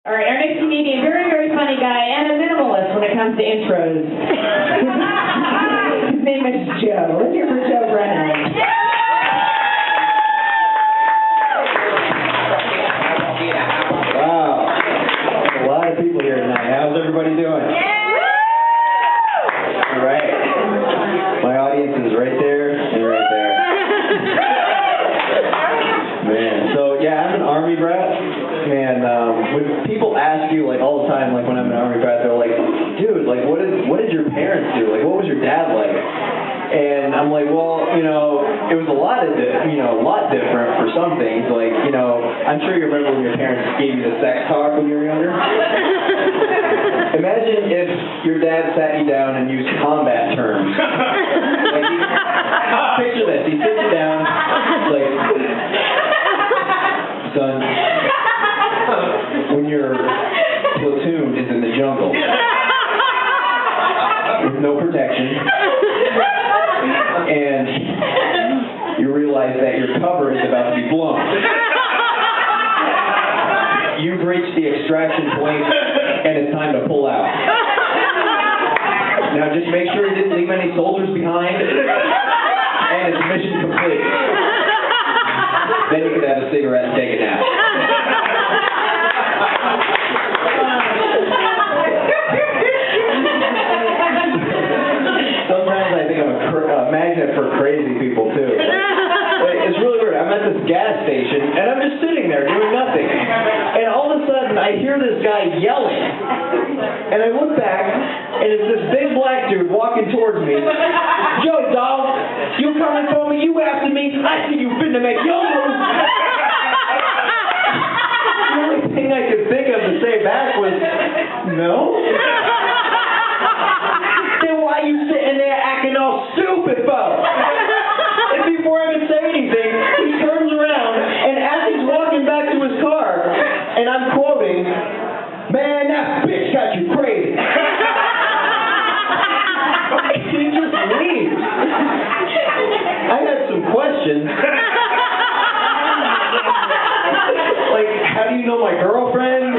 All right, our next comedian, very, very funny guy, and a minimalist when it comes to intros. His name is Joe. Let's hear for Joe Brennan. Wow. A lot of people here tonight. How's everybody doing? All right. My audience is right there and right there. Man, so yeah, I'm an Army brat. And when people ask you, like, all the time, like, when I'm an Army brat, they're like, dude, like, what did your parents do? Like, what was your dad like? And I'm like, well, you know, it was a lot different for some things. Like, you know, I'm sure you remember when your parents gave you the sex talk when you were younger. Imagine if your dad sat you down and used combat terms. Like, picture this. He sits you down, like, son, when your platoon is in the jungle with no protection, and you realize that your cover is about to be blown. You've reached the extraction point, and it's time to pull out. Now just make sure you didn't leave any soldiers behind, and it's mission complete. Then you could have a cigarette and take a nap. Sometimes I think I'm a magnet for crazy people, too. Like, it's really weird. I'm at this gas station, and I'm just sitting there doing nothing. And all of a sudden, I hear this guy yelling. And I look back, and it's this big black dude walking towards me. Yo, dog, you coming for me? You after me? I see you finna make your move. The only thing I could think of to say back was, no? Then why you sitting there acting all stupid, for? And before I can say anything, he turns around, and as he's walking back to his car, and I'm quoting, man, that bitch got you crazy. He just leaves. I had some questions. Like, how do you know my girlfriend?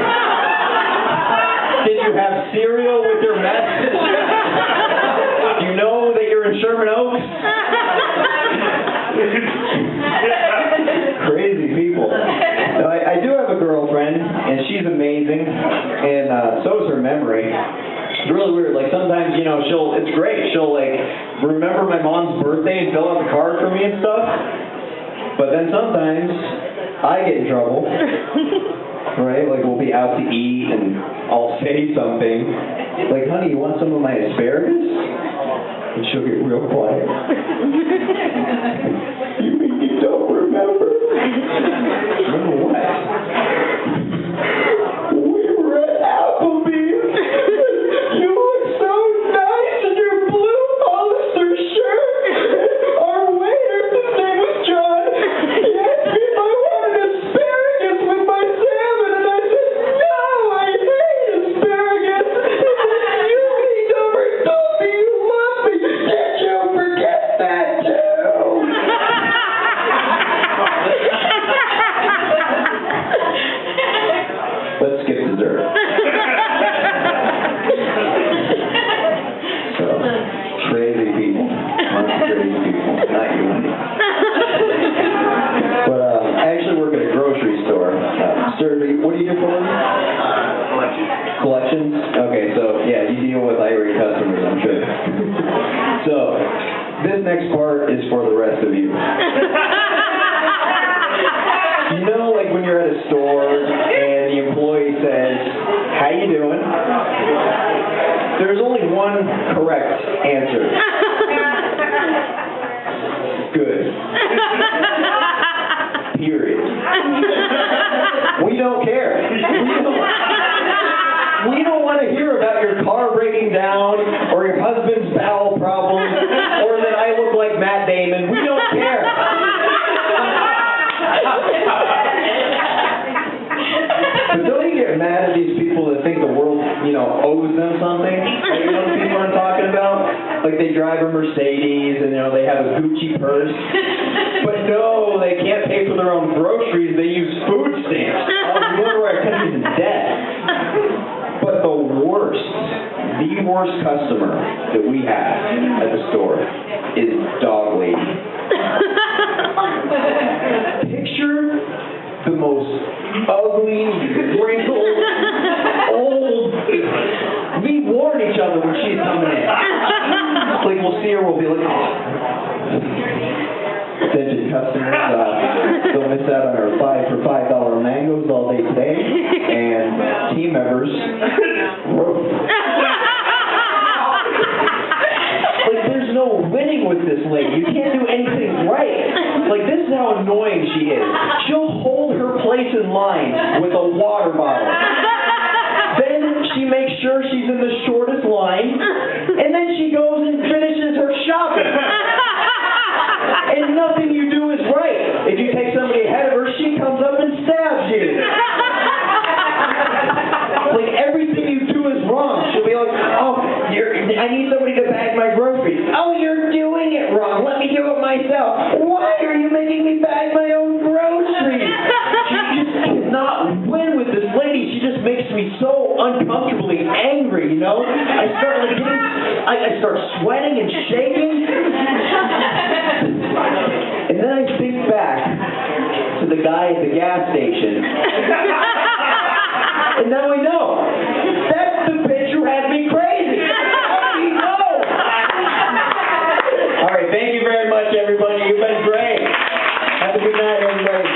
Did you have cereal with your mess? Do you know that you're in Sherman Oaks? Crazy people. No, I do have a girlfriend, and she's amazing, and so is her memory. It's really weird. Like, sometimes, you know, it's great. She'll, like, remember my mom's birthday and fill out the card for me and stuff. But then sometimes I get in trouble. Right? Like, we'll be out to eat, and I'll say something. Like, honey, you want some of my asparagus? And she'll get real quiet. You mean you don't remember? Remember what? We were at Applebee's. You look so nice in your blue Hollister shirt. Our waiter, his name was John, he asked me if I wanted asparagus with my salmon, and I said, no, I hate asparagus. He said, you leaned over and told me you love me. Did you forget that too? Let's skip dessert. So, crazy people. Crazy people. Not you, honey. But I actually work at a grocery store. Sir, what do you do for a living? Collections. Okay, so yeah, you deal with irate customers, I'm sure. So, this next part is for the rest of you. You know, like when you're at a store and the employee says, how you doing? There's only one correct answer. Good. Period. We don't care. We don't want to hear about your car breaking down or your husband's bowel problems or that I look like Matt Damon. We don't care. But don't you get mad at these people that think the world, you know, owes them something? Like, you know what people I'm talking about? Like, they drive a Mercedes and, you know, they have a Gucci purse. But no, they can't pay for their own groceries. They use food stamps. Oh, you wonder why our country's in debt. worst customer that we have at the store is Dog Lady. Picture the most ugly, wrinkled, old. We warn each other when she's coming in. Like, we'll see her, we'll be like, attention customers, don't miss out on our 5 for $5 mangoes all day today. And team members, like, there's no winning with this lady. You can't do anything right. Like, this is how annoying she is. She'll hold her place in line with a water bottle. Then she makes sure she's in the shortest line, and then she goes and finishes her shopping. And nothing you do is right. If you take somebody ahead of her, she comes up and stabs you. Like, everything you do is wrong. She'll be like, oh, I need somebody to bag my groceries. Oh, you're doing it wrong. Let me do it myself. Why are you making me bag my own groceries? She just cannot win with this lady. She just makes me so uncomfortably angry, you know? I start sweating and shaking. And then I think back to the guy at the gas station. And now I know. That's the bitch who had me crazy. How do you know? All right, thank you very much, everybody. You've been great. Have a good night, everybody.